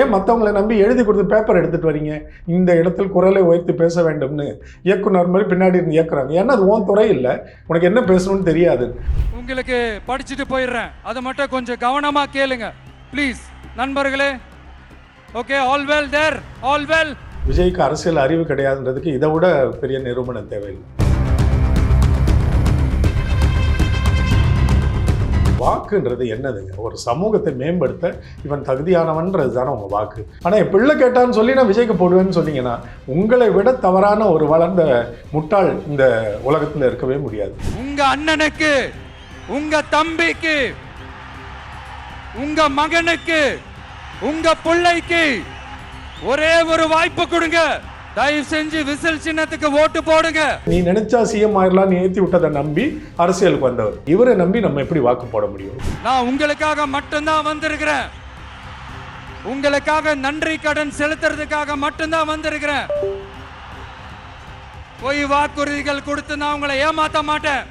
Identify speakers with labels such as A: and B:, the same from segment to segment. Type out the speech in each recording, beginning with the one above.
A: ஏன் மற்றவங்களை நம்பி எழுதி கொடுத்து பேப்பர் எடுத்துகிட்டு வரீங்க? இந்த இடத்தில் குரலை உயர்த்தி பேச வேண்டும்னு இயக்குனர் மாதிரி பின்னாடி இருந்து இயக்குறாங்க. ஏன்னா அது உன் துறை இல்லை, உனக்கு என்ன பேசணும்னு தெரியாது.
B: உங்களுக்கு படிச்சுட்டு போயிடுறேன், அதை மட்டும் கொஞ்சம் கவனமாக கேளுங்க ப்ளீஸ் நண்பர்களே. ஓகே, ஆல் வெல் தேர், ஆல் வெல்.
A: விஜய்க்கு அரசியல் அறிவு கிடையாதுன்றதுக்கு இதை விட பெரிய நிரூபணம் தேவையில்லை. வாக்குன்றது என்னதுங்க? ஒரு சமூகத்தை மேம்படுத்த இவன் தகுதியானவன்றது தானே உங்கள் வாக்கு. ஆனால் என் பிள்ளை கேட்டான்னு சொல்லி நான் விஜய்க்கு போடுவேன்னு சொன்னீங்கன்னா உங்களை விட தவறான ஒரு வளர்ந்த முட்டாள் இந்த உலகத்தில் இருக்கவே முடியாது.
B: உங்க அண்ணனுக்கு, உங்க தம்பிக்கு, உங்க மகனுக்கு, உங்க பிள்ளைக்கு ஒரே ஒரு வாய்ப்பு கொடுங்க. தயவு செஞ்சு விசில் சின்னத்துக்கு ஓட்டு போடுங்க.
A: நீ நினைச்சா சிஎம் ஆயிரலாம் நீ ஏற்றி விட்டதை நம்பி அரசியலுக்கு வந்தவர். இவரை நம்பி நம்ம எப்படி வாக்கு போட முடியும்?
B: நான் உங்களுக்காக மட்டும்தான் வந்திருக்கிறேன். உங்களுக்காக நன்றி கடன் செலுத்துறதுக்காக மட்டும்தான் வந்திருக்கிறேன். போய் வாக்குறுதிகள் கொடுத்து நான் உங்களை ஏமாத்த மாட்டேன்.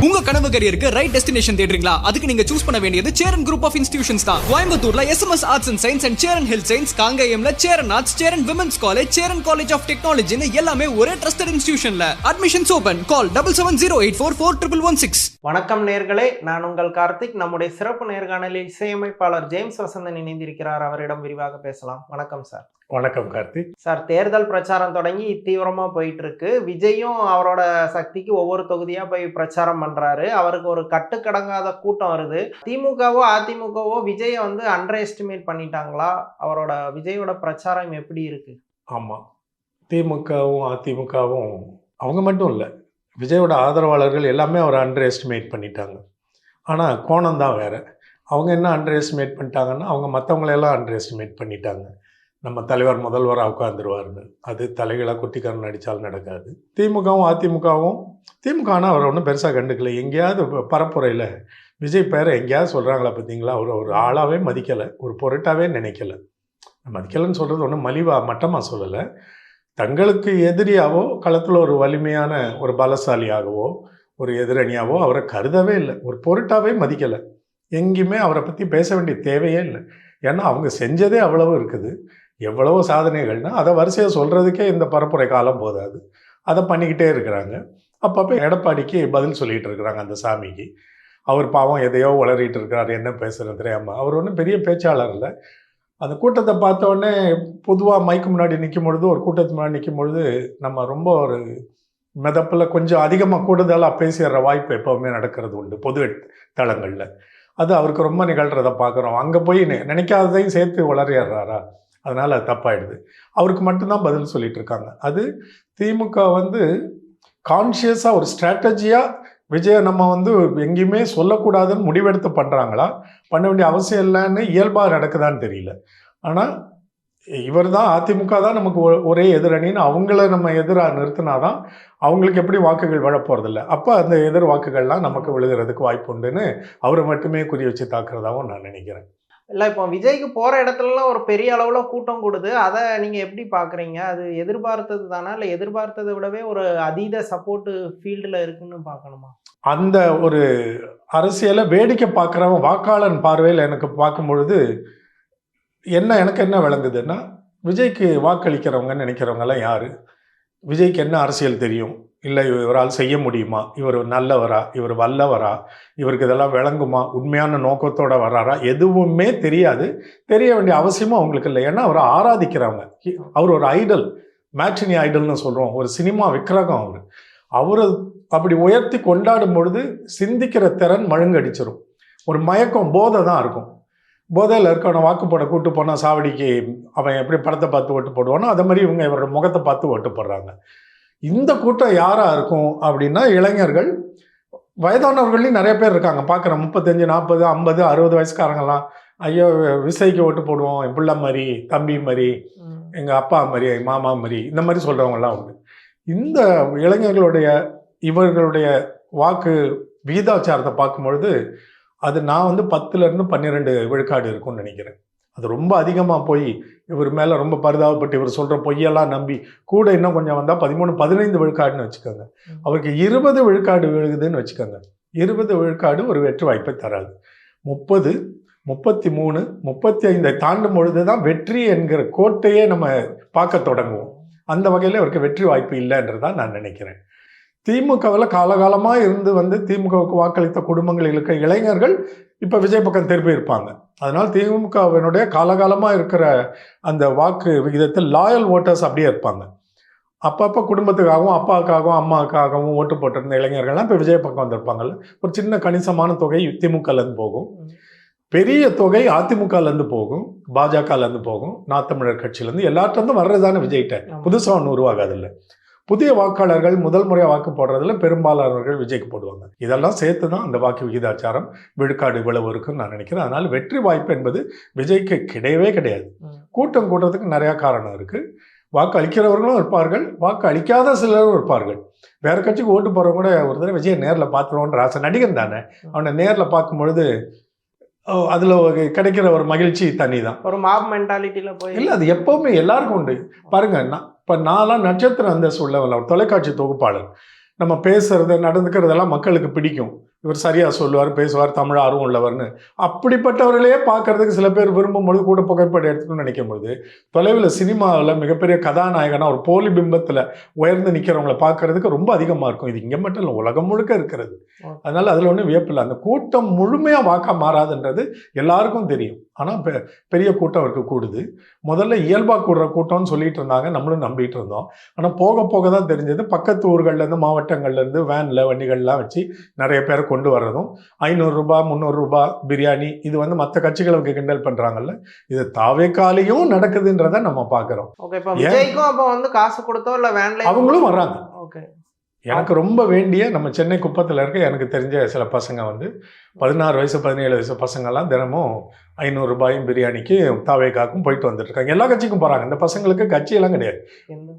C: உங்க கனவு கரியருக்கு ரைட் டெஸ்டினேஷன் தேடுறீங்களா? அதுக்கு நீங்க சூஸ் பண்ண வேண்டியது சேரன் குரூப் ஆஃப் இன்ஸ்டிடியூஷன்ஸ் தான். கோயம்புத்தூர்ல SMS arts and science and Cheran health science, காங்கேயம்ல Cheran arts, Cheran women's college, Cheran college of டெக்னாலஜின்னு எல்லாமே ஒரே ட்ரஸ்டட் இன்ஸ்டிடியூஷன்ல. Admissions open. கால் 7708441116.
D: வணக்கம் நேர்களே, நான் உங்கள் கார்த்திக். நம்முடைய சிறப்பு நேர்காணலில் இசையமைப்பாளர் ஜேம்ஸ் வசந்தன் இணைந்திருக்கிறார். அவரிடம் விரிவாக பேசலாம். வணக்கம் சார்.
A: வணக்கம் கார்த்திக்.
D: சார், தேர்தல் பிரச்சாரம் தொடங்கி தீவிரமா போயிட்டு இருக்கு. விஜயும் அவரோட சக்திக்கு ஒவ்வொரு தொகுதியா போய் பிரச்சாரம் பண்றாரு. அவருக்கு ஒரு கட்டுக்கடங்காத கூட்டம் வருது. திமுகவோ அதிமுகவோ விஜயை அண்டர் எஸ்டிமேட் பண்ணிட்டாங்களா? அவரோட விஜயோட பிரச்சாரம் எப்படி இருக்கு?
A: ஆமாம், திமுகவும் அதிமுகவும் அவங்க மட்டும் இல்லை, விஜயோட ஆதரவாளர்கள் எல்லாமே அவரை அண்டர் எஸ்டிமேட் பண்ணிட்டாங்க. ஆனால் கோணம் தான் வேறு. அவங்க என்ன அண்டர் எஸ்டிமேட் பண்ணிட்டாங்கன்னா அவங்க மற்றவங்களெல்லாம் அண்டர் எஸ்டிமேட் பண்ணிட்டாங்க. நம்ம தலைவர் முதல்வராக உட்காந்துருவாருன்னு. அது தலைகளாக குட்டிக்காரன் நடித்தால் நடக்காது. திமுகவும் அதிமுகவும், திமுகனா அவர் ஒன்றும் பெருசாக கண்டுக்கல. எங்கேயாவது பரப்புரையில் விஜய் பேரை எங்கேயாவது சொல்கிறாங்களா பார்த்தீங்களா? அவர் ஒரு ஆளாகவே மதிக்கலை, ஒரு பொருட்டாகவே நினைக்கலை. மதிக்கலைன்னு சொல்கிறது ஒன்றும் மலிவாக மட்டமாக சொல்லலை. தங்களுக்கு எதிரியாவோ களத்தில் ஒரு வலிமையான ஒரு பலசாலியாகவோ ஒரு எதிரணியாவோ அவரை கருதவே இல்லை, ஒரு பொருட்டாகவே மதிக்கலை. எங்கேயுமே அவரை பற்றி பேச வேண்டிய தேவையே இல்லை. ஏன்னா அவங்க செஞ்சதே அவ்வளவு இருக்குது. எவ்வளவோ சாதனைகள்னா அதை வரிசையாக சொல்கிறதுக்கே இந்த பரப்புரை காலம் போதாது. அதை பண்ணிக்கிட்டே இருக்கிறாங்க. அப்பப்போ எடப்பாடிக்கு பதில் சொல்லிகிட்டு இருக்கிறாங்க அந்த சாமிக்கு. அவர் பாவம் எதையோ உளறிட்டு இருக்கிறார், என்ன பேசுகிறது தெரியாமல். அவர் ஒன்றும் பெரிய பேச்சாளர் இல்லை. அந்த கூட்டத்தை பார்த்தோடனே பொதுவாக மைக்கு முன்னாடி நிற்கும் பொழுது, ஒரு கூட்டத்துக்கு முன்னாடி நிற்கும் பொழுது நம்ம ரொம்ப ஒரு மிதப்பில் கொஞ்சம் அதிகமாக கூடுதலாக பேசிடுற வாய்ப்பு எப்போவுமே நடக்கிறது உண்டு பொது தளங்களில். அது அவருக்கு ரொம்ப நிகழ்கிறத பார்க்குறோம். அங்கே போய் நினைக்காததையும் சேர்த்து உளறிடுறாரா? அதனால் அது தப்பாயிடுது. அவருக்கு மட்டும்தான் பதில் சொல்லிட்டு இருக்காங்க. அது திமுக கான்ஷியஸாக ஒரு ஸ்ட்ராட்டஜியாக விஜயை நம்ம எங்கேயுமே சொல்லக்கூடாதுன்னு முடிவெடுத்து பண்ணுறாங்களா, பண்ண வேண்டிய அவசியம் இல்லைன்னு இயல்பாக நடக்குதான்னு தெரியல. ஆனால் இவர் தான், அதிமுக தான் நமக்கு ஒரே எதிரணின்னு அவங்கள நம்ம எதிராக நிறுத்தினாதான் அவங்களுக்கு எப்படி வாக்குகள் விழப்போறதில்லை. அப்போ அந்த எதிர் வாக்குகள்லாம் நமக்கு விழுகிறதுக்கு வாய்ப்பு உண்டுன்னு அவரை மட்டுமே குறி வச்சு தாக்குறதாகவும் நான் நினைக்கிறேன்.
D: இல்லை, இப்போ விஜய்க்கு போகிற இடத்துலலாம் ஒரு பெரிய அளவில் கூட்டம் கூடுது. அதை நீங்கள் எப்படி பார்க்குறீங்க? அது எதிர்பார்த்தது தானா, இல்லை எதிர்பார்த்ததை விடவே ஒரு அதீத சப்போர்ட்டு ஃபீல்டில் இருக்குன்னு பார்க்கணுமா?
A: அந்த ஒரு அரசியலை வேடிக்கை பார்க்குறவன் வாக்காளன் பார்வையில் எனக்கு பார்க்கும் பொழுது எனக்கு என்ன விளங்குதுன்னா, விஜய்க்கு வாக்களிக்கிறவங்கன்னு நினைக்கிறவங்கெல்லாம் யார்? விஜய்க்கு என்ன அரசியல் தெரியும்? இல்லை இவரால் செய்ய முடியுமா? இவர் நல்லவரா? இவர் வல்லவரா? இவருக்கு இதெல்லாம் விளங்குமா? உண்மையான நோக்கத்தோடு வர்றாரா? எதுவுமே தெரியாது. தெரிய வேண்டிய அவசியமும் அவங்களுக்கு இல்லை. ஏன்னா அவரை ஆராதிக்கிறவங்க. அவர் ஒரு ஐடல், மேட்ரினி ஐடல்னு சொல்கிறோம், ஒரு சினிமா விக்கிரகம். அவரை அப்படி உயர்த்தி கொண்டாடும் பொழுது சிந்திக்கிற திறன் மழுங்கடிச்சிடும். ஒரு மயக்கம், போதை தான் இருக்கும். போதையில் இருக்கவனை வாக்கு போட கூட்டு போனால் சாவடிக்கு அவன் எப்படி படத்தை பார்த்து ஓட்டு போடுவானோ அதே மாதிரி இவங்க இவரோட முகத்தை பார்த்து ஓட்டு போடுறாங்க. இந்த கூட்டம் யாராக இருக்கும் அப்படின்னா இளைஞர்கள், வயதானவர்களையும் நிறைய பேர் இருக்காங்க பார்க்குறேன். 35, 40, 50, 60 வயசுக்காரங்களாம் ஐயோ விசைக்கு ஓட்டு போடுவோம், என் பிள்ளை மாதிரி, தம்பி மாதிரி, எங்கள் அப்பா மாதிரி, மாமா மாதிரி, இந்த மாதிரி சொல்கிறவங்கலாம் உண்டு. இந்த இளைஞர்களுடைய இவர்களுடைய வாக்கு விகிதாச்சாரத்தை பார்க்கும்பொழுது அது நான் 10லேருந்து 12 விழுக்காடு இருக்கும்னு நினைக்கிறேன். அது ரொம்ப அதிகமாக போய் இவர் மேலே ரொம்ப பரிதாபப்பட்டு இவர் சொல்கிற பொய்யெல்லாம் நம்பி கூட இன்னும் கொஞ்சம் வந்தால் 13-15 விழுக்காடுன்னு வச்சுக்கோங்க. அவருக்கு 20 விழுக்காடு விழுகுதுன்னு வச்சுக்கோங்க. 20 விழுக்காடு ஒரு வெற்றி வாய்ப்பை தராது. 30, 33, 35 தாண்டும் பொழுது தான் வெற்றி என்கிற கோட்டையே நம்ம பார்க்க தொடங்குவோம். அந்த வகையில் அவருக்கு வெற்றி வாய்ப்பு இல்லைன்றதான் நான் நினைக்கிறேன். திமுகவில் காலகாலமாக இருந்து வந்து திமுகவுக்கு வாக்களித்த குடும்பங்களில் இருக்க இளைஞர்கள் இப்போ விஜய் பக்கம் திரும்பி இருப்பாங்க. அதனால் திமுகவினுடைய காலகாலமாக இருக்கிற அந்த வாக்கு விகிதத்தில் லாயல் ஓட்டர்ஸ் அப்படியே இருப்பாங்க. அப்பப்போ குடும்பத்துக்காகவும் அப்பாவுக்காகவும் அம்மாவுக்காகவும் ஓட்டு போட்டிருந்த இளைஞர்கள்லாம் இப்போ விஜய் பக்கம் வந்திருப்பாங்கல்ல. ஒரு சின்ன கணிசமான தொகை திமுகலேருந்து போகும், பெரிய தொகை அதிமுகலேருந்து போகும், பாஜகலேருந்து போகும், நாம் தமிழர் கட்சியிலேருந்து எல்லாத்திலேருந்து வர்றதுதானே விஜய்கிட்ட. புதுசாக ஒன்று உருவாகாதில்லை. புதிய வாக்காளர்கள் முதல் முறையாக வாக்கு போடுறதுல பெரும்பாலானவர்கள் விஜய்க்கு போடுவாங்க. இதெல்லாம் சேர்த்து தான் அந்த வாக்கு விகிதாச்சாரம் விழுக்காடு இவ்வளவு இருக்குன்னு நான் நினைக்கிறேன். அதனால் வெற்றி வாய்ப்பு என்பது விஜய்க்கு கிடையவே கிடையாது. கூட்டம் கூட்டுறதுக்கு நிறையா காரணம் இருக்குது. வாக்கு அளிக்கிறவர்களும் இருப்பார்கள், வாக்கு அளிக்காத சிலரும் இருப்பார்கள். வேற கட்சிக்கு ஓட்டு போகிறவங்க கூட ஒரு தடவை விஜய் நேரில் பார்த்துருவோன்ற ஆசை. நடிகன் தானே, அவனை நேரில் பார்க்கும் பொழுது அதில் கிடைக்கிற ஒரு மகிழ்ச்சி தனி தான்.
D: ஒரு மாப் மென்டாலிட்டியில் போய்
A: இல்லை, அது எப்போவுமே எல்லாருக்கும் உண்டு. பாருங்க, இப்போ நான்லாம் நட்சத்திரம் அந்தஸ்து உள்ளவன், ஒரு தொலைக்காட்சி தொகுப்பாளர். நம்ம பேசுறது நடந்துக்கிறதெல்லாம் மக்களுக்கு பிடிக்கும். இவர் சரியாக சொல்லுவார், பேசுவார், தமிழ் ஆர்வம் உள்ளவர்னு. அப்படிப்பட்டவர்களே பார்க்கறதுக்கு சில பேர் விரும்பும்பொழுது கூட புகைப்படம் எடுத்துக்கணும்னு நினைக்கும் பொழுது, தொலைவில் சினிமாவில் மிகப்பெரிய கதாநாயகனாக ஒரு போலி பிம்பத்தில் உயர்ந்து நிற்கிறவங்கள பார்க்கறதுக்கு ரொம்ப அதிகமாக இருக்கும். இது இங்கே மட்டும் இல்லை, உலகம் முழுக்க இருக்கிறது. அதனால் அதில் ஒன்றும் வியப்பில்லை. அந்த கூட்டம் முழுமையாக வாக்கா மாறாதுன்றது எல்லாருக்கும் தெரியும். ஆனால் பெரிய கூட்டம் அவருக்கு கூடுது. முதல்ல இயல்பாக கூடுற கூட்டம்னு சொல்லிட்டு இருந்தாங்க, நம்மளும் நம்பிட்டு இருந்தோம். ஆனால் போக போக தான் தெரிஞ்சது, பக்கத்து ஊர்கள்லேருந்து மாவட்டங்கள்லேருந்து வேனில் வண்டிகள்லாம் வச்சு நிறைய பேரை கொண்டு வர்றதும், 500 ரூபாய் 300 ரூபாய் பிரியாணி, இது வந்து மற்ற கட்சிகளுக்கு கிண்டல் பண்ணுறாங்கல்ல, இது தாவேக்காலையும் நடக்குதுன்றதை நம்ம பார்க்குறோம்.
D: ஓகே, இப்போ விஜய்க்கும் அப்போ வந்து காசு கொடுத்தோ இல்லை வேன்ல
A: அவங்களும் வர்றாங்க.
D: ஓகே, எனக்கு
A: ரொம்ப வேண்டிய நம்ம சென்னை குப்பத்தில் இருக்க எனக்கு தெரிஞ்ச சில பசங்க வந்து 16 வயசு 17 வயசு பசங்கள்லாம் தினமும் 500 ரூபாயும் பிரியாணிக்கு தாவேக்காக்கும் போயிட்டு வந்துட்டு இருக்காங்க. எல்லா கட்சிக்கும் போகிறாங்க. இந்த பசங்களுக்கு கட்சியெல்லாம் கிடையாது.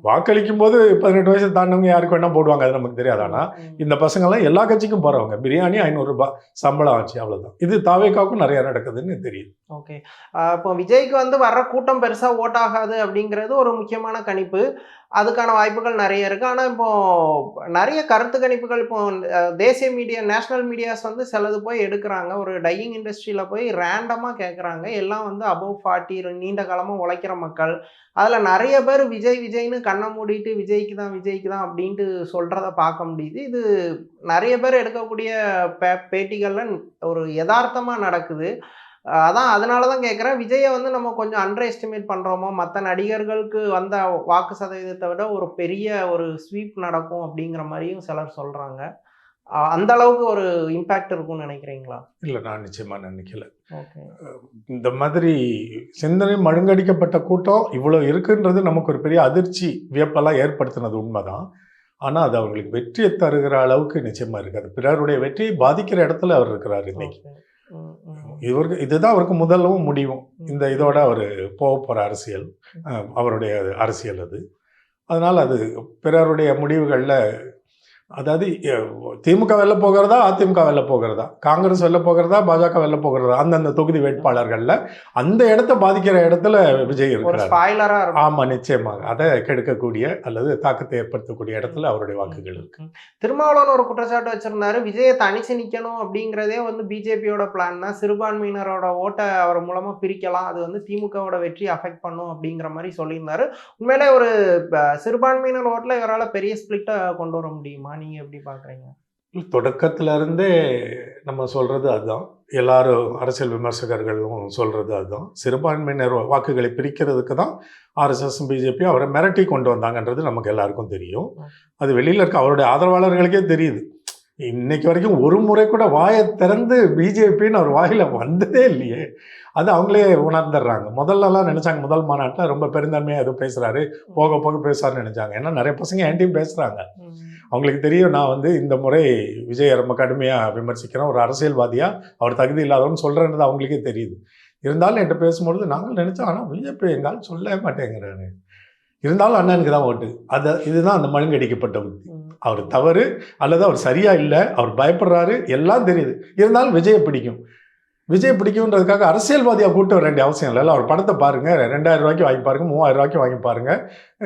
A: வாக்களிக்கும் போது 18 வயசு தாண்டவங்க யாருக்கு வேணா போடுவாங்க, அது நமக்கு தெரியாது. ஆனால் இந்த பசங்கள்லாம் எல்லா கட்சிக்கும் போகிறவங்க. பிரியாணி 500 ரூபாய் சம்பளம் ஆச்சு, அவ்வளோதான். இது தாவேக்காவுக்கும் நிறையா நடக்குதுன்னு தெரியுது.
D: ஓகே, இப்போ விஜய்க்கு வந்து வர்ற கூட்டம் பெருசாக ஓட் ஆகாது அப்படிங்கிறது ஒரு முக்கியமான கணிப்பு. அதுக்கான வாய்ப்புகள் நிறைய இருக்குது. ஆனால் இப்போ நிறைய கருத்து கணிப்புகள் இப்போ தேசிய மீடியா, நேஷனல் மீடியாஸ் வந்து சிலது போய் எடுக்கிறாங்க. ஒரு டையிங் இண்டஸ்ட்ரியில் போய் ரேண்டமாக கேட்குறாங்க. எல்லாம் வந்து அபவ் 40 நீண்ட காலமாக உழைக்கிற மக்கள். அதில் நிறைய பேர் விஜய்னு கண்ணை மூடிட்டு விஜய்க்கு தான் அப்படின்ட்டு சொல்கிறத பார்க்க முடியுது. இது நிறைய பேர் எடுக்கக்கூடிய பேட்டிகளில் ஒரு யதார்த்தமாக நடக்குது. அதனால தான் கேட்குறேன், விஜயை வந்து நம்ம கொஞ்சம் அண்டர் எஸ்டிமேட் பண்ணுறோமோ, மற்ற நடிகர்களுக்கு வந்த வாக்கு சதவீதத்தை விட ஒரு பெரிய ஒரு ஸ்வீப் நடக்கும் அப்படிங்கிற மாதிரியும் சிலர் சொல்கிறாங்க. அந்த அளவுக்கு ஒரு இம்பேக்ட் இருக்கும்னு நினைக்கிறீங்களா?
A: இல்லை, நான் நிச்சயமாக நினைக்கல.
D: ஓகே,
A: இந்த மாதிரி சிந்தனை மழுங்கடிக்கப்பட்ட கூட்டம் இவ்வளோ இருக்குன்றது நமக்கு ஒரு பெரிய அதிர்ச்சி வியப்பெல்லாம் ஏற்படுத்தினது உண்மைதான். ஆனால் அது அவங்களுக்கு வெற்றியை தருகிற அளவுக்கு நிச்சயமாக இருக்காது. பிறருடைய வெற்றியை பாதிக்கிற இடத்துல அவர் இருக்கிறார் இன்னைக்கு. இதுதான் அவருக்கு முதலும் முடிவும். இந்த இதோட அவர் போக போகிற அரசியல், அவருடைய அரசியல் அது. அதனால் அது பிறருடைய முடிவுகளில், அதாவது திமுக வெளில போகிறதா, அதிமுக வெளில போகிறதா, காங்கிரஸ் வெளில போகிறதா, பாஜக வெளில போகிறதா, அந்தந்த தொகுதி வேட்பாளர்களில் அந்த இடத்த பாதிக்கிற இடத்துல விஜய் இருக்கிறார். ஆமாம், நிச்சயமாக அதை கெடுக்கக்கூடிய அல்லது தாக்கத்தை ஏற்படுத்தக்கூடிய இடத்துல அவருடைய வாக்குகள் இருக்கு.
D: திருமாவளவன் ஒரு குற்றச்சாட்டு வச்சிருந்தாரு, விஜயை தனிச்சு நிற்கணும் அப்படிங்கிறதே வந்து பிஜேபியோட பிளான் தான். சிறுபான்மையினரோட ஓட்டை அவர் மூலமா பிரிக்கலாம், அது வந்து திமுகவோட வெற்றி அஃபெக்ட் பண்ணும் அப்படிங்கிற மாதிரி சொல்லியிருந்தாரு. உண்மையிலே ஒரு சிறுபான்மையினர் ஓட்டில் இவரால் பெரிய ஸ்பிளிட்டை கொண்டு வர முடியுமா? நீங்க எப்படி பாக்குறீங்க?
A: தொடக்கத்துல இருந்தே நம்ம சொல்றது அதுதான், எல்லாரும் அரசியல் விமர்சகர்களும் சொல்றது அதுதான். சிறுபான்மையினர் வாக்குகளை பிரிக்கிறதுக்கு தான் ஆர்எஸ்எஸ் பிஜேபி அவரை மிரட்டி கொண்டு வந்தாங்கன்றது நமக்கு எல்லாருக்கும் தெரியும். அது வெளியில இருக்க அவருடைய ஆதரவாளர்களுக்கே தெரியுது. இன்னைக்கு வரைக்கும் ஒரு முறை கூட வாயை திறந்து பிஜேபின்னு அவர் வாயில வந்ததே இல்லையே. அது அவங்களே உணர்ந்துடுறாங்க. முதல்லலாம் நினைச்சாங்க, முதல் மாநாட்டில் ரொம்ப பெருந்தன்மையாக எதுவும் பேசுறாரு, போக போக பேசுறாருன்னு நினைச்சாங்க. ஏன்னா நிறைய பசங்க என்கிட்டையும் பேசுறாங்க. அவங்களுக்கு தெரியும் நான் வந்து இந்த முறை விஜய் ரொம்ப கடுமையாக விமர்சிக்கிறேன், ஒரு அரசியல்வாதியாக அவர் தகுதி இல்லாதவன்னு சொல்கிறேன்றது அவங்களுக்கே தெரியுது. இருந்தாலும் என்கிட்ட பேசும்பொழுது நாங்கள் நினச்சோம், ஆனால் பிஜேபி எங்காலும் சொல்ல மாட்டேங்கிறாரு. இருந்தாலும் அண்ணனுக்கு தான் ஓட்டு. இதுதான் அந்த மழுங்கடிக்கப்பட்ட புத்தி. அவர் தவறு அல்லது அவர் சரியா இல்லை, அவர் பயப்படுறாரு, எல்லாம் தெரியுது. இருந்தாலும் விஜயை பிடிக்கும். விஜய் பிடிக்குன்றதுக்காக அரசியல்வாதியாக கூட்ட வர வேண்டிய அவசியம் இல்லை. அவர் படத்தை பாருங்கள், 2000 ரூபாய்க்கு வாங்கி பாருங்கள், 3000 ரூபாய்க்கு வாங்கி பாருங்கள்,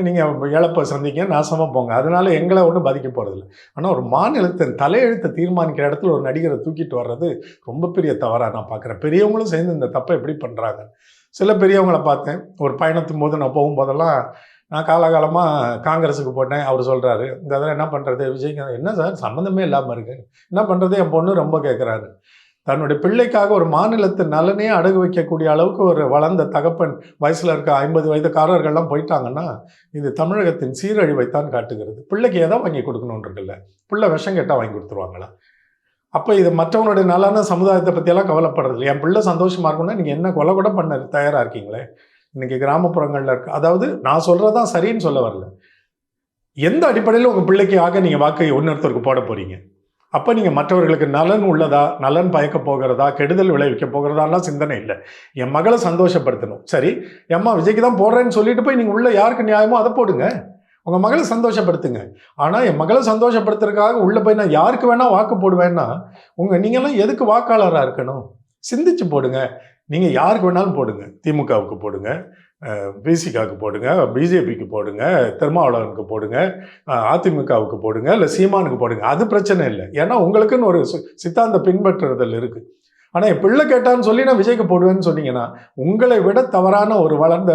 A: நீங்கள் இழப்பை சந்திங்க, நாசமாக போங்க. அதனால எங்களை ஒன்றும் பாதிக்க போகிறதில்ல. ஆனால் ஒரு மாநிலத்தின் தலையெழுத்தை தீர்மானிக்கிற இடத்துல ஒரு நடிகரை தூக்கிட்டு வர்றது ரொம்ப பெரிய தவறாக நான் பார்க்குறேன். பெரியவங்களும் சேர்ந்து இந்த தப்பை எப்படி பண்ணுறாங்க. சில பெரியவங்களை பார்த்தேன், ஒரு பயணத்தின் போது நான் போகும்போதெல்லாம், நான் காலகாலமாக காங்கிரஸுக்கு போட்டேன். அவர் சொல்கிறாரு, இந்த இதெல்லாம் என்ன பண்ணுறது விஜய்க்கு, என்ன சார் சம்மந்தமே இல்லாமல் இருக்கு, என்ன பண்ணுறது, என் பொண்ணு ரொம்ப கேட்குறாரு. தன்னுடைய பிள்ளைக்காக ஒரு மாநிலத்தின் நலனே அடகு வைக்கக்கூடிய அளவுக்கு ஒரு வளர்ந்த தகப்பன் வயசில் இருக்க 50 வயதுக்காரர்கள்லாம் போயிட்டாங்கன்னா இது தமிழகத்தின் சீரழிவைத்தான் காட்டுகிறது. பிள்ளைக்கு எதை வாங்கி கொடுக்கணுன்றதில்ல, பிள்ளை விஷம் கேட்டால் வாங்கி கொடுத்துருவாங்களா? அப்போ இது மற்றவனுடைய நலன சமுதாயத்தை பற்றியெல்லாம் கவலைப்படுறதில்லை. என் பிள்ளை சந்தோஷமாக இருக்குன்னா நீங்கள் என்ன கொலை கூட பண்ண தயாராக இருக்கீங்களே. இன்றைக்கி கிராமப்புறங்களில் இருக்குது. அதாவது நான் சொல்கிறது தான் சரின்னு சொல்ல வரல. எந்த அடிப்படையில் உங்கள் பிள்ளைக்காக நீங்கள் வாக்கை இன்னொருத்தருக்கு போட போகிறீங்க? அப்போ நீங்கள் மற்றவர்களுக்கு நலன் உள்ளதா, நலன் பயக்க போகிறதா, கெடுதல் விளைவிக்க போகிறதாலாம் சிந்தனை இல்லை. என் மகளை சந்தோஷப்படுத்தணும். சரி, எம்மா விஜய்க்கு தான் போடுறேன்னு சொல்லிட்டு போய் நீங்கள் உள்ள யாருக்கு நியாயமோ அதை போடுங்க, உங்கள் மகளை சந்தோஷப்படுத்துங்க. ஆனால் என் மகளை சந்தோஷப்படுத்துறதுக்காக உள்ளே போய் நான் யாருக்கு வேணால் வாக்கு போடுவேன்னா நீங்கள்லாம் எதுக்கு வாக்காளராக இருக்கணும்? சிந்திச்சு போடுங்க. நீங்கள் யாருக்கு வேணாலும் போடுங்க. திமுகவுக்கு போடுங்க, பிசிகாவுக்கு போடுங்க, பிஜேபிக்கு போடுங்க, திருமாவளவனுக்கு போடுங்க, அதிமுகவுக்கு போடுங்க, இல்லை சீமானுக்கு போடுங்க. அது பிரச்சனை இல்லை. ஏன்னா உங்களுக்குன்னு ஒரு சித்தாந்த பின்பற்றுதல் இருக்குது. ஆனால் என் பிள்ளை கேட்டான்னு சொல்லி நான் விஜய்க்கு போடுவேன்னு சொன்னீங்கன்னா உங்களை விட தவறான ஒரு வளர்ந்த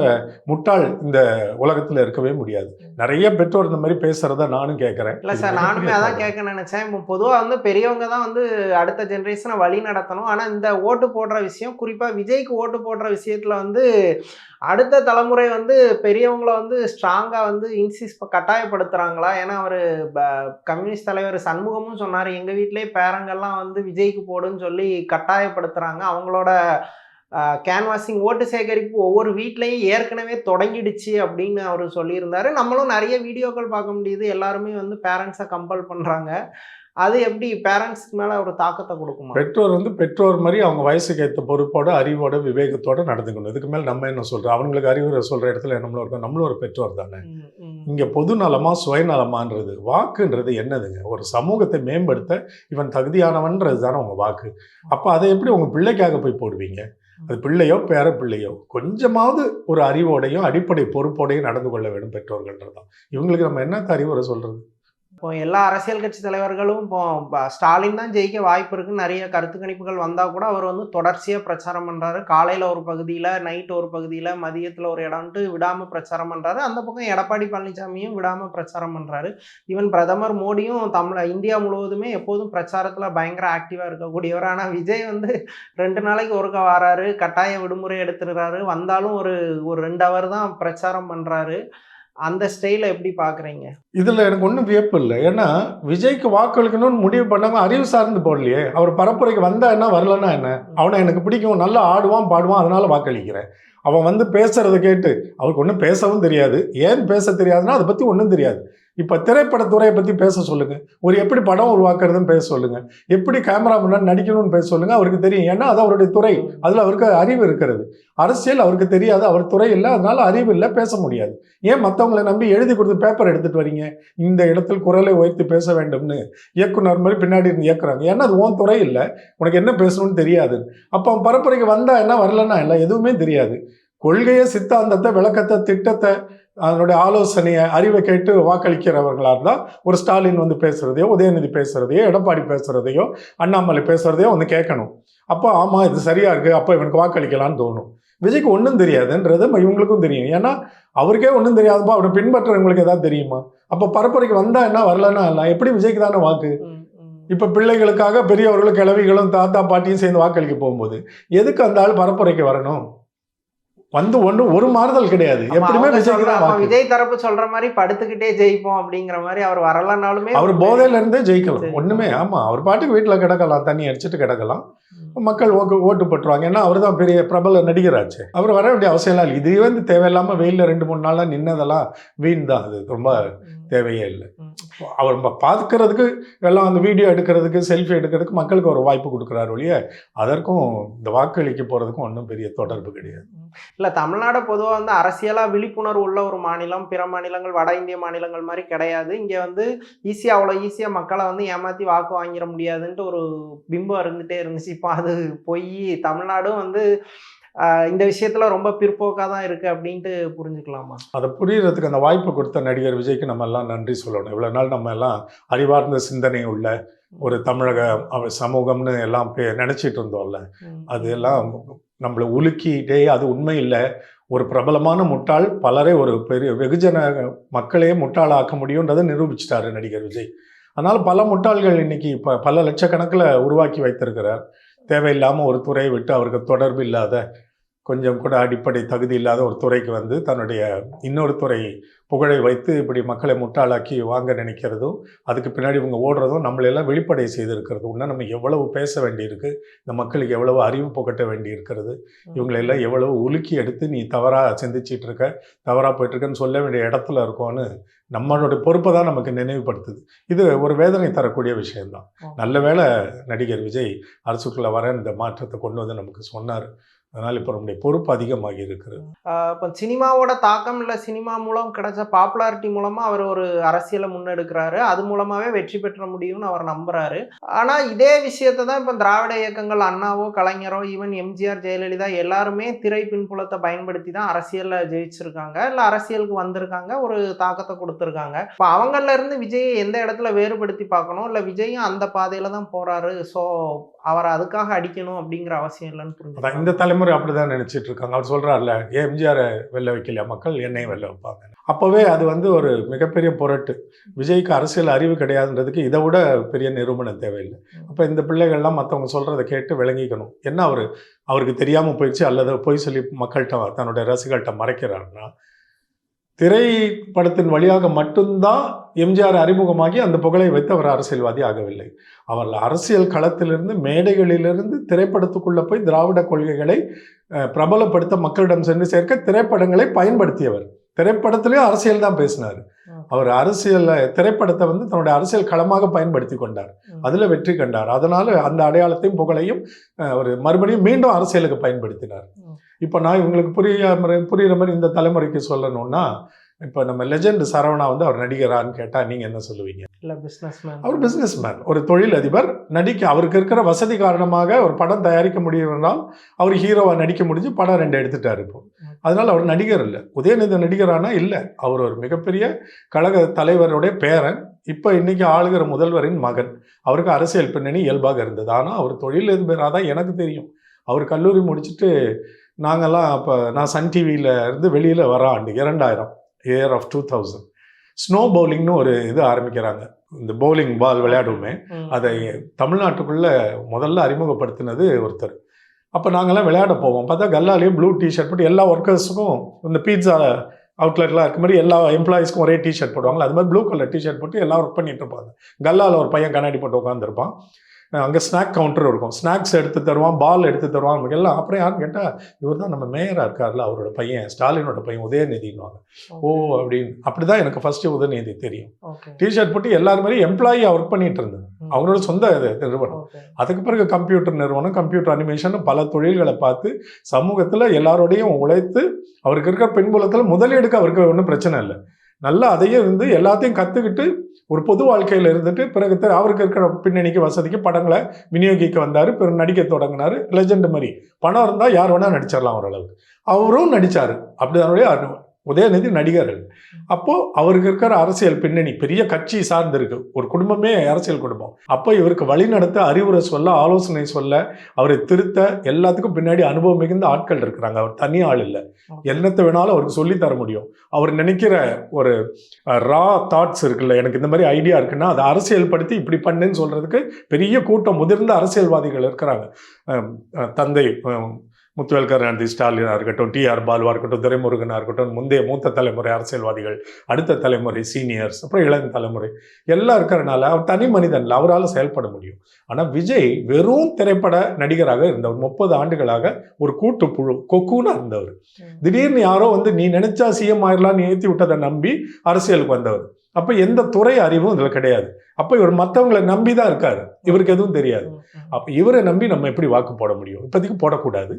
A: முட்டாள் இந்த உலகத்தில் இருக்கவே முடியாது. நிறைய பெற்றோர் இந்த மாதிரி பேசுறத நானும் கேட்குறேன்.
D: இல்லை சார், நானுமே அதான் கேட்க நினைச்சேன். இப்போ பொதுவாக வந்து பெரியவங்க தான் வந்து அடுத்த ஜென்ரேஷனை வழி நடத்தணும். ஆனால் இந்த ஓட்டு போடுற விஷயம், குறிப்பாக விஜய்க்கு ஓட்டு போடுற விஷயத்தில் வந்து அடுத்த தலைமுறை வந்து பெரியவங்களை வந்து ஸ்ட்ராங்காக வந்து கட்டாயப்படுத்துகிறாங்களா? ஏன்னா அவர் கம்யூனிஸ்ட் தலைவர் சண்முகமும் சொன்னார், எங்கள் வீட்டிலேயே பேரங்கள்லாம் வந்து விஜய்க்கு போடுன்னு சொல்லி கட்டாயப்படுத்துகிறாங்க. அவங்களோட கேன்வாசிங் ஓட்டு சேகரிப்பு ஒவ்வொரு வீட்லேயும் ஏற்கனவே தொடங்கிடுச்சு அப்படின்னு அவர் சொல்லியிருந்தாரு. நம்மளும் நிறைய வீடியோக்கள் பார்க்க முடியுது, எல்லாருமே வந்து பேரண்ட்ஸை கம்பல் பண்ணுறாங்க. அது எப்படி பேரண்ட்ஸ்க்கு மேலே ஒரு தாக்கத்தை கொடுக்குமா?
A: பெற்றோர் வந்து பெற்றோர் மாதிரி அவங்க வயசுக்கு ஏற்ற பொறுப்போட, அறிவோட, விவேகத்தோட நடந்துக்கணும். இதுக்கு மேலே நம்ம என்ன சொல்கிறோம்? அவங்களுக்கு அறிவுரை சொல்கிற இடத்துல நம்மளும் இருக்கோம். நம்மளும் ஒரு பெற்றோர் தானே. இங்கே பொது நலமா சுயநலமான்றது வாக்குன்றது என்னதுங்க? ஒரு சமூகத்தை மேம்படுத்த இவன் தகுதியானவன்றது தானே உங்கள் வாக்கு. அப்போ அதை எப்படி உங்கள் பிள்ளைக்காக போய் போடுவீங்க? அது பிள்ளையோ பேர பிள்ளையோ கொஞ்சமாவது ஒரு அறிவோடையும் அடிப்படை பொறுப்போடையும் நடந்து கொள்ள வேண்டும் பெற்றோர்கள்ன்றது தான். இவங்களுக்கு நம்ம என்ன அறிவுரை சொல்கிறது?
D: இப்போ எல்லா அரசியல் கட்சி தலைவர்களும் இப்போ ஸ்டாலின் தான் ஜெயிக்க வாய்ப்பு இருக்குன்னு நிறைய கருத்து கணிப்புகள் வந்தால் கூட அவர் வந்து தொடர்ச்சியாக பிரச்சாரம் பண்ணுறாரு. காலையில் ஒரு பகுதியில், நைட் ஒரு பகுதியில், மதியத்தில் ஒரு இடம்ட்டு விடாமல் பிரச்சாரம் பண்ணுறாரு. அந்த பக்கம் எடப்பாடி பழனிசாமியும் விடாமல் பிரச்சாரம் பண்ணுறாரு. ஈவன் பிரதமர் மோடியும் இந்தியா முழுவதுமே எப்போதும் பிரச்சாரத்தில் பயங்கர ஆக்டிவாக இருக்கக்கூடியவர். ஆனால் விஜய் வந்து 2 நாளைக்கு ஒருக்கா வராரு, கட்டாய விடுமுறை எடுத்துடுறாரு, வந்தாலும் ஒரு 2 ஹவர் தான் பிரச்சாரம் பண்ணுறாரு. அந்த ஸ்டைலை எப்படி பார்க்குறீங்க?
A: இதில் எனக்கு ஒன்றும் வியப்பு இல்லை. ஏன்னா விஜய்க்கு வாக்களிக்கணும்னு முடிவு பண்ணாமல் அறிவு சார்ந்து போடலையே. அவர் பரப்புரைக்கு வந்தால் என்ன, வரலன்னா என்ன? அவனை எனக்கு பிடிக்கும், நல்லா ஆடுவான் பாடுவான், அதனால வாக்களிக்கிறேன். அவன் வந்து பேசுறதை கேட்டு அவருக்கு ஒன்றும் பேசவும் தெரியாது. ஏன் பேச தெரியாதுன்னா அதை பற்றி ஒன்றும் தெரியாது. இப்போ திரைப்படத்துறையை பற்றி பேச சொல்லுங்கள், ஒரு எப்படி படம் உருவாக்குறதுன்னு பேச சொல்லுங்கள், எப்படி கேமரா முன்னாடி நடிக்கணும்னு பேச சொல்லுங்கள். அவருக்கு தெரியும், ஏன்னா அது அவருடைய துறை, அதில் அவருக்கு அறிவு இருக்கிறது. அரசியல் அவருக்கு தெரியாது, அவர் துறை இல்லை, அதனால அறிவு இல்லை, பேச முடியாது. ஏன் மற்றவங்களை நம்பி எழுதி கொடுத்து பேப்பர் எடுத்துகிட்டு வரீங்க? இந்த இடத்தில் குரலை உயர்த்தி பேச வேண்டும்னு இயக்குனர் மாதிரி பின்னாடி இருந்து இயக்குறாங்க. ஏன்னா அது உன் துறை இல்லை, உனக்கு என்ன பேசணும்னு தெரியாது. அப்போ அவன் பரப்புரைக்கு வந்தால் என்ன, வரலன்னா இல்லை, எதுவுமே தெரியாது. கொள்கையை, சித்தாந்தத்தை, விளக்கத்தை, திட்டத்தை, அதனுடைய ஆலோசனையை, அறிவை கேட்டு வாக்களிக்கிறவர்களாக இருந்தால் ஒரு ஸ்டாலின் வந்து பேசுகிறதையோ, உதயநிதி பேசுகிறதையோ, எடப்பாடி பேசுகிறதையோ, அண்ணாமலை பேசுகிறதையோ வந்து கேட்கணும். அப்போ ஆமாம் இது சரியாக இருக்குது, அப்போ இவனுக்கு வாக்களிக்கலான்னு தோணும். விஜய்க்கு ஒன்றும் தெரியாதுன்றது இவங்களுக்கும் தெரியும். ஏன்னா அவருக்கே ஒன்றும் தெரியாதுப்பா, அவரை பின்பற்றுறவங்களுக்கு ஏதாவது தெரியுமா? அப்போ பரப்புரைக்கு வந்தால் என்ன, வரலன்னா இல்லை, எப்படி விஜய்க்கு தானே வாக்கு? இப்போ பிள்ளைகளுக்காக பெரியவர்களும் கிழவிகளும் தாத்தா பாட்டியும் சேர்ந்து வாக்களிக்க போகும்போது எதுக்கு அந்த ஆள் பரப்புரைக்கு வரணும்? வந்து ஒரு மாறுதல் கிடையாது. எப்படியுமே
D: விஜய் தரப்பு சொல்ற மாதிரி படுத்துக்கிட்டே ஜெயிப்போம் அப்படிங்கிற மாதிரி அவர் வரலனாலுமே
A: அவர் போதையில இருந்தே ஜெயிக்கலாம். ஒண்ணுமே, ஆமா, அவர் பாட்டுக்கு வீட்டுல கிடக்கலாம், தண்ணி அடிச்சுட்டு கிடக்கலாம், மக்கள் ஓட்டு போட்டுருவாங்க. ஏன்னா அவர் தான் பெரிய பிரபல நடிகராச்சு, அவர் வர வேண்டிய அவசியம் இல்லை. இது வந்து தேவையில்லாம வெயில 2-3 நாள்லாம் நின்னதெல்லாம் வீண் தான். அது ரொம்ப தேவையே இல்லை. அவர் பார்க்கறதுக்கு எல்லாம் அந்த வீடியோ எடுக்கிறதுக்கு செல்ஃபி எடுக்கிறதுக்கு மக்களுக்கு ஒரு வாய்ப்பு கொடுக்குறாரு ஒழிய அதற்கும் இந்த வாக்களிக்க போகிறதுக்கும் ஒன்றும் பெரிய தொடர்பு கிடையாது.
D: இல்லை, தமிழ்நாடு பொதுவாக வந்து அரசியலாக விழிப்புணர்வு உள்ள ஒரு மாநிலம். பிற மாநிலங்கள் வட இந்திய மாநிலங்கள் மாதிரி கிடையாது. இங்கே வந்து அவ்வளோ ஈஸியாக மக்களை வந்து ஏமாற்றி வாக்கு வாங்கிட முடியாதுன்ட்டு ஒரு பிம்பம் இருந்துகிட்டே இருந்துச்சு. இப்போ அது போய் தமிழ்நாடும் வந்து இந்த விஷயத்துல ரொம்ப பிற்போக்காக தான் இருக்கு அப்படின்ட்டு புரிஞ்சுக்கலாமா? அதை
A: புரியறதுக்கு அந்த வாய்ப்பு கொடுத்த நடிகர் விஜய்க்கு நம்ம எல்லாம் நன்றி சொல்லணும். இவ்வளோ நாள் நம்ம எல்லாம் அறிவார்ந்த சிந்தனை உள்ள ஒரு தமிழக சமூகம்னு எல்லாம் நினைச்சிட்டு இருந்தோம்ல, அது எல்லாம் நம்மளை உலுக்கிட்டே அது உண்மை இல்லை. ஒரு பிரபலமான முட்டாள் பலரை ஒரு பெரிய வெகுஜன மக்களையே முட்டாளாக்க முடியுன்றதை நிரூபிச்சிட்டாரு நடிகர் விஜய். அதனால் பல முட்டாள்கள் இன்னைக்கு பல லட்சக்கணக்கில் உருவாக்கி வைத்திருக்கிறார். தேவையில்லாமல் ஒரு துறையை விட்டு அவருக்கு தொடர்பு இல்லாத, கொஞ்சம் கூட அடிப்படை தகுதி இல்லாத ஒரு துறைக்கு வந்து தன்னுடைய இன்னொரு துறை புகழை வைத்து இப்படி மக்களை முட்டாளாக்கி வாங்க நினைக்கிறதும், அதுக்கு பின்னாடி இவங்க ஓடுறதும் நம்மளெல்லாம் வெளிப்படை செய்திருக்கிறது. இன்னும் நம்ம எவ்வளவு பேச வேண்டியிருக்கு, இந்த மக்களுக்கு எவ்வளவு அறிவு புகட்ட வேண்டி இருக்கிறது, இவங்களெல்லாம் எவ்வளவு உலுக்கி எடுத்து நீ தவறாக சிந்திச்சிட்டு இருக்க, தவறாக போயிட்டுருக்கன்னு சொல்ல வேண்டிய இடத்துல இருக்கோன்னு நம்மளுடைய பொறுப்பை தான் நமக்கு நினைவுபடுத்துது. இது ஒரு வேதனை தரக்கூடிய விஷயம்தான். நல்ல வேளை நடிகர் விஜய் அரசுக்குள்ளே வர இந்த மாற்றத்தை கொண்டு வந்து நமக்கு சொன்னார். அதனால் இப்போ நம்முடைய பொறுப்பு அதிகமாகி இருக்கிறது.
D: இப்போ சினிமாவோட தாக்கம் இல்லை, சினிமா மூலம் கிடைச்ச பாப்புலாரிட்டி மூலமாக அவர் ஒரு அரசியலை முன்னெடுக்கிறாரு. அது மூலமாகவே வெற்றி பெற்ற முடியும்னு அவர் நம்புறாரு. ஆனால் இதே விஷயத்தை தான் இப்போ திராவிட இயக்கங்கள், அண்ணாவோ கலைஞரோ ஈவன் எம்ஜிஆர், ஜெயலலிதா எல்லாருமே திரை பின்புலத்தை பயன்படுத்தி தான் அரசியலில் ஜெயிச்சிருக்காங்க, இல்லை அரசியலுக்கு வந்திருக்காங்க, ஒரு தாக்கத்தை கொடுத்துருக்காங்க. இப்போ அவங்கள இருந்து விஜயை எந்த இடத்துல வேறுபடுத்தி பார்க்கணும், இல்லை விஜயும் அந்த பாதையில் தான் போகிறாரு, ஸோ அவரை அதுக்காக அடிக்கணும் அப்படிங்கிற அவசியம் இல்லைன்னு புரிஞ்சு
A: இந்த தலைமுறை அப்படிதான் நினைச்சிட்டு இருக்காங்க. அவர் சொல்றாருல, எம்ஜிஆர் வெல்ல வைக்கலையா மக்கள், என்னையும் வெல்ல வைப்பாங்க. அப்போவே அது வந்து ஒரு மிகப்பெரிய பொருட்டு. விஜய்க்கு அரசியல் அறிவு கிடையாதுன்றதுக்கு இதை விட பெரிய நிரூபணம் தேவையில்லை. அப்போ இந்த பிள்ளைகள்லாம் மற்றவங்க சொல்றதை கேட்டு விளங்கிக்கணும். என்ன அவருக்கு தெரியாமல் போயிடுச்சு அல்லது போய் சொல்லி மக்கள்கிட்ட தன்னுடைய ரசிகர்கள்ட்ட மறைக்கிறாருன்னா, திரைப்படத்தின் வழியாக மட்டும்தான் எம்ஜிஆர் அறிமுகமாகி அந்த புகழை வைத்து அவர் அரசியல்வாதி ஆகவில்லை. அவர் அரசியல் களத்திலிருந்து, மேடைகளிலிருந்து திரைப்படத்துக்குள்ளே போய் திராவிட கொள்கைகளை பிரபலப்படுத்த, மக்களிடம் சென்று சேர்க்க திரைப்படங்களை பயன்படுத்தியவர். திரைப்படத்திலேயும் அரசியல் தான் பேசினார். அவர் திரைப்படத்தை வந்து தன்னுடைய அரசியல் களமாக பயன்படுத்தி கொண்டார். அதில் வெற்றி கண்டார். அதனால அந்த அடையாளத்தையும் புகழையும் அவர் மறுபடியும் மீண்டும் அரசியலுக்கு பயன்படுத்தினார். இப்போ நான் இவங்களுக்கு புரியுற மாதிரி இந்த தலைமுறைக்கு சொல்லணும்னா, இப்போ நம்ம லெஜெண்ட் சரவணா வந்து அவர் நடிகரான்னு கேட்டால் நீங்கள் என்ன சொல்லுவீங்க?
D: இல்லை, பிஸ்னஸ்மேன்.
A: அவர் பிஸ்னஸ்மேன், ஒரு தொழிலதிபர். அவருக்கு இருக்கிற வசதி காரணமாக ஒரு படம் தயாரிக்க முடியும்னால் அவர் ஹீரோவாக நடிக்க முடிஞ்சு படம் 2 எடுத்துட்டார். இப்போ அதனால் அவர் நடிகர் இல்லை. உதயநிதி நடிகரானா இல்லை, அவர் ஒரு மிகப்பெரிய கழக தலைவருடைய பேரன். இப்போ இன்னைக்கு ஆளுகிற முதல்வரின் மகன். அவருக்கு அரசியல் பின்னணி இயல்பாக இருந்தது. ஆனால் அவர் தொழிலதிபராக தான் எனக்கு தெரியும். அவர் கல்லூரி முடிச்சுட்டு நாங்கள்லாம் அப்போ நான் சன் டிவியில் இருந்து வெளியில் வர ஆண்டு 2000 இயர் ஆஃப் 2000 ஸ்னோ பவுலிங்னு ஒரு இது ஆரம்பிக்கிறாங்க. இந்த பவுலிங் பால் விளையாடுவோமே, அதை தமிழ்நாட்டுக்குள்ளே முதல்ல அறிமுகப்படுத்தினது ஒருத்தர். அப்போ நாங்கள்லாம் விளையாட போவோம். பார்த்தா கல்லாலேயும் ப்ளூ டிஷர்ட் போட்டு எல்லா ஒர்க்கர்ஸுக்கும் இந்த பீட்சா அவுட்லெட்லாம் இருக்க மாதிரி எல்லா எம்ப்ளாயிஸ்க்கும் ஒரே டிஷர்ட் போடுவாங்களா, அது மாதிரி ப்ளூ கலர் டிஷர்ட் போட்டு எல்லாம் ஒர்க் பண்ணிட்டு இருப்பாங்க. கல்லால் ஒரு பையன் கண்ணாடி போட்டு உட்காந்துருப்பான். அங்கே ஸ்நாக் கவுண்டர் இருக்கும், ஸ்நாக்ஸ் எடுத்து தருவான், பால் எடுத்து தருவான் எல்லாம். அப்புறம் யாருன்னு கேட்டால், இவர் தான் நம்ம மேயராக இருக்கார்ல, அவரோட பையன், ஸ்டாலினோட பையன் உதயநிதினுவாங்க. ஓ அப்படின்னு. அப்படி தான் எனக்கு ஃபர்ஸ்ட்டு உதயநிதி தெரியும். டிஷர்ட் போட்டு எல்லாரும் மாதிரி எம்ப்ளாயியாக ஒர்க் பண்ணிட்டு இருந்தது, அவங்களோட சொந்த நிறுவனம். அதுக்கு பிறகு கம்ப்யூட்டர் நிறுவனம், கம்ப்யூட்டர் அனிமேஷன், பல தொழில்களை பார்த்து சமூகத்தில் எல்லாரோடையும் உழைத்து அவருக்கு இருக்கிற பின்புலத்தில் முதலீடுக்கு அவருக்கு ஒன்றும் பிரச்சனை இல்லை. நல்லா அதையே இருந்து எல்லாத்தையும் கற்றுக்கிட்டு ஒரு பொது வாழ்க்கையில் இருந்துட்டு பிறகு அவருக்கு இருக்கிற பின்னணிக்கு வசதிக்கு படங்களை விநியோகிக்க வந்தார். பிறகு நடிக்க தொடங்கினார். லெஜெண்ட் மாதிரி பணம் இருந்தால் யார் வேணால் நடிச்சிடலாம் ஓரளவுக்கு. அவரும் நடித்தார். அப்படி அதனுடைய உதயநிதி நடிகர்கள். அப்போது அவருக்கு இருக்கிற அரசியல் பின்னணி பெரிய கட்சி சார்ந்திருக்கு, ஒரு குடும்பமே அரசியல் குடும்பம். அப்போ இவருக்கு வழி நடத்த, அறிவுரை சொல்ல, ஆலோசனை சொல்ல, அவரை திருத்த எல்லாத்துக்கும் பின்னாடி அனுபவம் மிகுந்த ஆட்கள் இருக்கிறாங்க. அவர் தனி ஆள் இல்லை. என்னத்தை வேணாலும் அவருக்கு சொல்லித்தர முடியும். அவர் நினைக்கிற ஒரு ரா தாட்ஸ் இருக்குல்ல, எனக்கு இந்த மாதிரி ஐடியா இருக்குன்னா அதை அரசியல் படுத்தி இப்படி பண்ணுன்னு சொல்கிறதுக்கு பெரிய கூட்டம் முதிர்ந்த அரசியல்வாதிகள் இருக்கிறாங்க. தந்தை முத்துவேல் கருணாநிதி ஸ்டாலினாக இருக்கட்டும், டிஆர் பாலுவாக இருக்கட்டும், துரைமுருகனாக இருக்கட்டும், முந்தைய மூத்த தலைமுறை அரசியல்வாதிகள், அடுத்த தலைமுறை சீனியர்ஸ், அப்புறம் இளம் தலைமுறை எல்லாம் இருக்கிறனால அவர் தனி மனிதன், அவரால் செயல்பட முடியும். ஆனால் விஜய் வெறும் திரைப்பட நடிகராக இருந்தவர். 30 ஆண்டுகளாக ஒரு கூட்டுப்புழு கொக்குன்னு இருந்தவர். திடீர்னு யாரோ வந்து நீ நினைச்சா சிஎம் ஆயிரலாம் நீ ஏற்றி விட்டதை நம்பி அரசியலுக்கு வந்தவர். அப்போ எந்த துறை அறிவும் இதில் கிடையாது. அப்போ இவர் மற்றவங்களை நம்பி தான் இருக்காரு, இவருக்கு எதுவும் தெரியாது. அப்போ இவரை நம்பி நம்ம எப்படி வாக்கு போட முடியும்? இப்போதைக்கு போடக்கூடாது.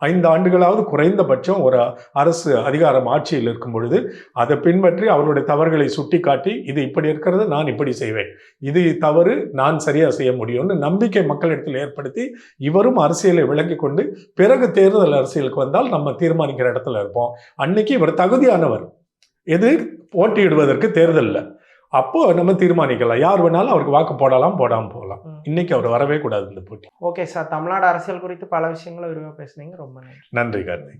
A: 5 ஆண்டுகளாவது குறைந்தபட்சம் ஒரு அரசு அதிகாரம் ஆட்சியில் இருக்கும் பொழுது அதை பின்பற்றி அவருடைய தவறுகளை சுட்டி காட்டி, இது இப்படி இருக்கிறது, நான் இப்படி செய்வேன், இது தவறு, நான் சரியா செய்ய முடியும்னு நம்பிக்கை மக்களிடத்தில் ஏற்படுத்தி இவரும் அரசியலை விளங்கி கொண்டு பிறகு தேர்தல் அரசியலுக்கு வந்தால் நம்ம தீர்மானிக்கிற இடத்துல இருப்போம். அன்னைக்கு இவர் தகுதியானவர் எது போட்டியிடுவதற்கு தேர்தலில், அப்போ நம்ம தீர்மானிக்கலாம். யார் வேணாலும் அவருக்கு வாக்கு போடலாம், போடாமல் போகலாம். இன்னைக்கு அவர் வரவே கூடாது இந்த போட்டி.
D: ஓகே சார், தமிழ்நாடு அரசியல் குறித்து பல விஷயங்களும் விரிவாக பேசுனீங்க. ரொம்ப நன்றி.
A: நன்றி கார்த்திக்.